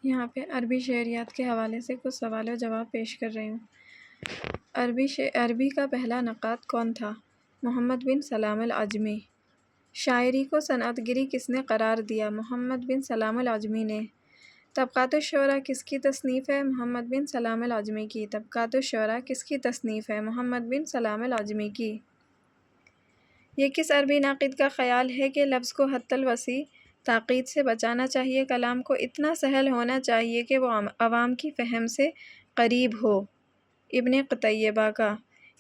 یہاں پہ عربی شعریات کے حوالے سے کچھ سوال و جواب پیش کر رہی ہوں۔ عربی کا پہلا نقاد کون تھا؟ محمد بن سلام العجمی۔ شاعری کو صنعت گری کس نے قرار دیا؟ محمد بن سلام العجمی نے۔ طبقات الشعراء کس کی تصنیف ہے؟ محمد بن سلام العجمی کی۔ طبقات الشعراء کس کی تصنیف ہے؟ محمد بن سلام العجمی کی۔ یہ کس عربی ناقد کا خیال ہے کہ لفظ کو حتی الوسیع تاکید سے بچانا چاہیے، کلام کو اتنا سہل ہونا چاہیے کہ وہ عوام کی فہم سے قریب ہو؟ ابن قتیبہ کا۔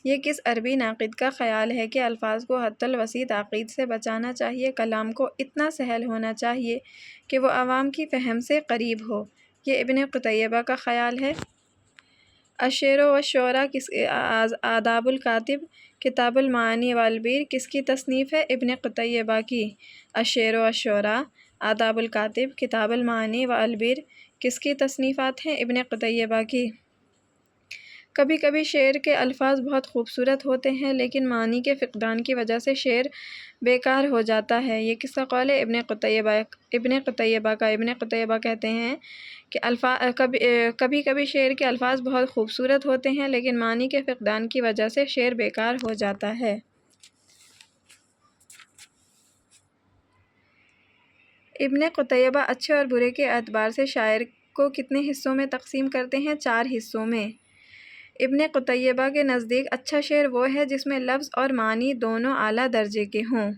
یہ کس عربی ناقد کا خیال ہے کہ الفاظ کو حتی الوسیع تاکید سے بچانا چاہیے، کلام کو اتنا سہل ہونا چاہیے کہ وہ عوام کی فہم سے قریب ہو؟ یہ ابن قتیبہ کا خیال ہے۔ الشعر والشعراء آداب الکاتب کتاب المعانی والبیر کس کی تصنیف ہے؟ ابن قتیبہ کی۔ الشعر والشعراء آداب الکاتب کتاب المعانی والبیر کس کی تصنیفات ہیں؟ ابن قتیبہ کی۔ کبھی کبھی شعر کے الفاظ بہت خوبصورت ہوتے ہیں لیکن معنی کے فقدان کی وجہ سے شعر بیکار ہو جاتا ہے، یہ کس کا قول ہے؟ ابن قتیبہ کا۔ ابن قتیبہ کہتے ہیں کہ کبھی کبھی شعر کے الفاظ بہت خوبصورت ہوتے ہیں لیکن معنی کے فقدان کی وجہ سے شعر بیکار ہو جاتا ہے۔ ابن قتیبہ اچھے اور برے کے اعتبار سے شاعر کو کتنے حصوں میں تقسیم کرتے ہیں؟ 4 حصوں میں۔ ابن قتیبہ کے نزدیک اچھا شعر وہ ہے جس میں لفظ اور معنی دونوں اعلیٰ درجے کے ہوں۔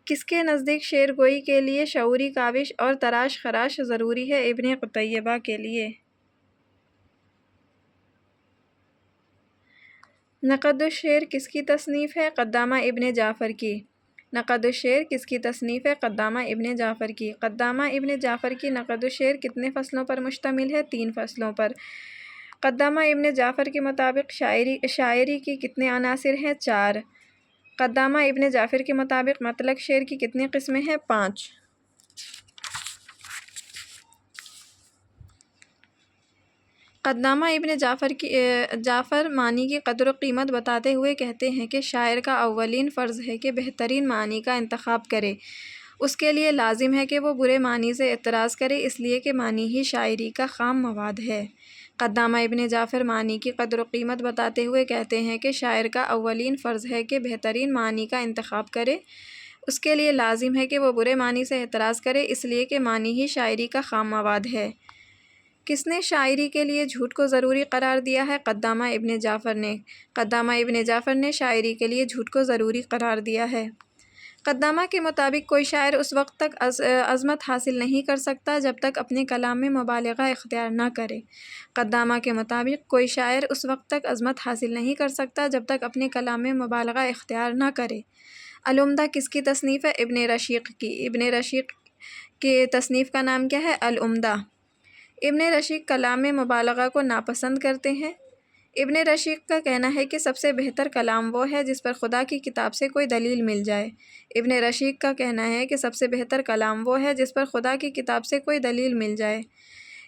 کس کے نزدیک شعر گوئی کے لیے شعوری کاوش اور تراش خراش ضروری ہے؟ ابن قتیبہ کے لیے۔ نقد الشعر کس کی تصنیف ہے؟ قدامہ ابن جعفر کی۔ نقد الشعر کس کی تصنیف ہے؟ قدامہ ابن جعفر کی۔ قدامہ ابن جعفر کی نقد الشعر کتنے فصلوں پر مشتمل ہے؟ 3 فصلوں پر۔ قدامہ ابن جعفر کے مطابق شاعری کی کتنے عناصر ہیں؟ 4۔ قدامہ ابن جعفر کے مطابق مطلق شعر کی کتنی قسمیں ہیں؟ 5۔ قدامہ ابن جعفر معنی کی قدر و قیمت بتاتے ہوئے کہتے ہیں کہ شاعر کا اولین فرض ہے کہ بہترین معنی کا انتخاب کرے، اس کے لیے لازم ہے کہ وہ برے معنی سے اعتراض کرے، اس لیے کہ معنی ہی شاعری کا خام مواد ہے۔ قدامہ ابن جعفر معنی کی قدر و قیمت بتاتے ہوئے کہتے ہیں کہ شاعر کا اولین فرض ہے کہ بہترین معنی کا انتخاب کرے، اس کے لیے لازم ہے کہ وہ برے معنی سے اعتراض کرے، اس لیے کہ معنی ہی شاعری کا خام مواد ہے۔ کس نے شاعری کے لیے جھوٹ کو ضروری قرار دیا ہے؟ قدامہ ابن جعفر نے۔ قدامہ ابن جعفر نے شاعری کے لیے جھوٹ کو ضروری قرار دیا ہے۔ قدامہ کے مطابق کوئی شاعر اس وقت تک عظمت حاصل نہیں کر سکتا جب تک اپنے کلام میں مبالغہ اختیار نہ کرے۔ قدامہ کے مطابق کوئی شاعر اس وقت تک عظمت حاصل نہیں کر سکتا جب تک اپنے کلام میں مبالغہ اختیار نہ کرے۔ العمدہ کس کی تصنیف ہے؟ ابن رشیق کی۔ ابن رشیق کی تصنیف کا نام کیا ہے؟ العمدہ۔ ابن رشیق کلام میں مبالغہ کو ناپسند کرتے ہیں۔ ابن رشیق کا کہنا ہے کہ سب سے بہتر کلام وہ ہے جس پر خدا کی کتاب سے کوئی دلیل مل جائے۔ ابن رشیق کا کہنا ہے کہ سب سے بہتر کلام وہ ہے جس پر خدا کی کتاب سے کوئی دلیل مل جائے۔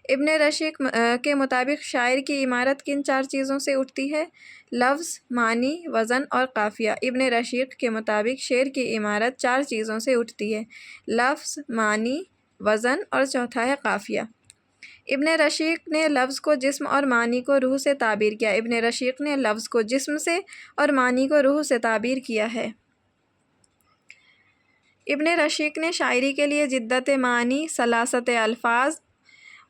ابن رشیق کے مطابق شاعر کی عمارت کن 4 چیزوں سے اٹھتی ہے؟ لفظ، معنی، وزن اور قافیہ۔ ابن رشیق کے مطابق شعر کی عمارت 4 چیزوں سے اٹھتی ہے: لفظ، معنی، وزن اور چوتھا ہے قافیہ۔ ابن رشیق نے لفظ کو جسم اور معنی کو روح سے تعبیر کیا۔ ابن رشیق نے لفظ کو جسم سے اور معنی کو روح سے تعبیر کیا ہے۔ ابن رشیق نے شاعری کے لیے جدت معنی، سلاست الفاظ،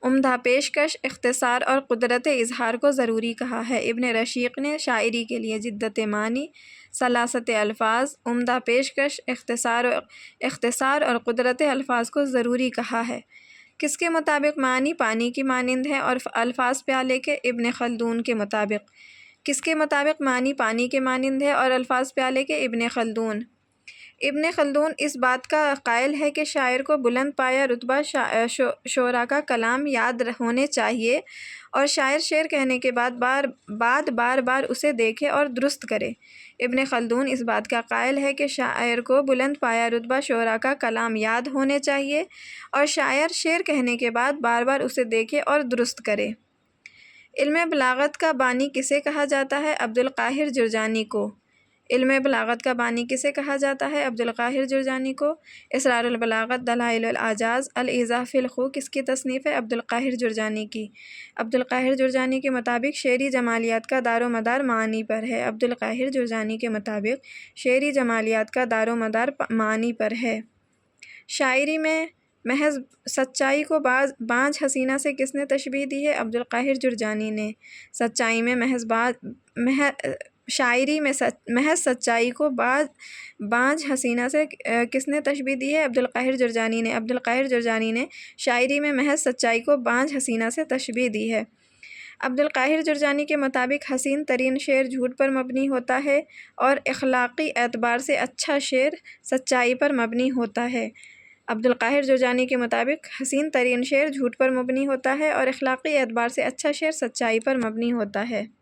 عمدہ پیشکش، اختصار اور قدرت اظہار کو ضروری کہا ہے۔ ابن رشیق نے شاعری کے لیے جدت معنی، سلاست الفاظ، عمدہ پیشکش، اختصار اور قدرت الفاظ کو ضروری کہا ہے۔ کس کے مطابق معنی پانی کی مانند ہے اور الفاظ پیالے کے؟ ابن خلدون کے مطابق۔ کس کے مطابق معنی پانی کے مانند ہے اور الفاظ پیالے کے؟ ابن خلدون۔ ابن خلدون اس بات کا قائل ہے کہ شاعر کو بلند پایہ رتبہ شعراء کا کلام یاد ہونے چاہیے اور شاعر شعر کہنے کے بعد بار بار اسے دیکھے اور درست کرے۔ ابن خلدون اس بات کا قائل ہے کہ شاعر کو بلند پایہ رتبہ شعراء کا کلام یاد ہونے چاہیے اور شاعر شعر کہنے کے بعد بار اسے دیکھے اور درست کرے۔ علم بلاغت کا بانی کسے کہا جاتا ہے؟ عبد القاہر جرجانی کو۔ علم بلاغت کا بانی کسے کہا جاتا ہے؟ عبدالقاہر جرجانی کو۔ اسرار البلاغت، دلائل الاعجاز، الایضاح فی الخوء کس کی تصنیف ہے؟ عبدالقاہر جرجانی کی۔ عبدالقاہر جرجانی کے مطابق شعری جمالیات کا دار و مدار معانی پر ہے۔ عبدالقاہر جرجانی کے مطابق شعری جمالیات کا دار و مدار معانی پر ہے۔ شاعری میں محض سچائی کو بانجھ حسینہ سے کس نے تشبیہ دی ہے؟ عبدالقاہر جرجانی نے۔ شاعری میں محض سچائی کو بانجھ حسینہ سے کس نے تشبیہ دی ہے؟ عبدالقاہر جرجانی نے۔ عبدالقاہر جرجانی نے شاعری میں محض سچائی کو بانجھ حسینہ سے تشبیہ دی ہے۔ عبدالقاہر جرجانی کے مطابق حسین ترین شعر جھوٹ پر مبنی ہوتا ہے اور اخلاقی اعتبار سے اچھا شعر سچائی پر مبنی ہوتا ہے۔ عبدالقاہر جرجانی کے مطابق حسین ترین شعر جھوٹ پر مبنی ہوتا ہے اور اخلاقی اعتبار سے اچھا شعر سچائی پر مبنی ہوتا ہے۔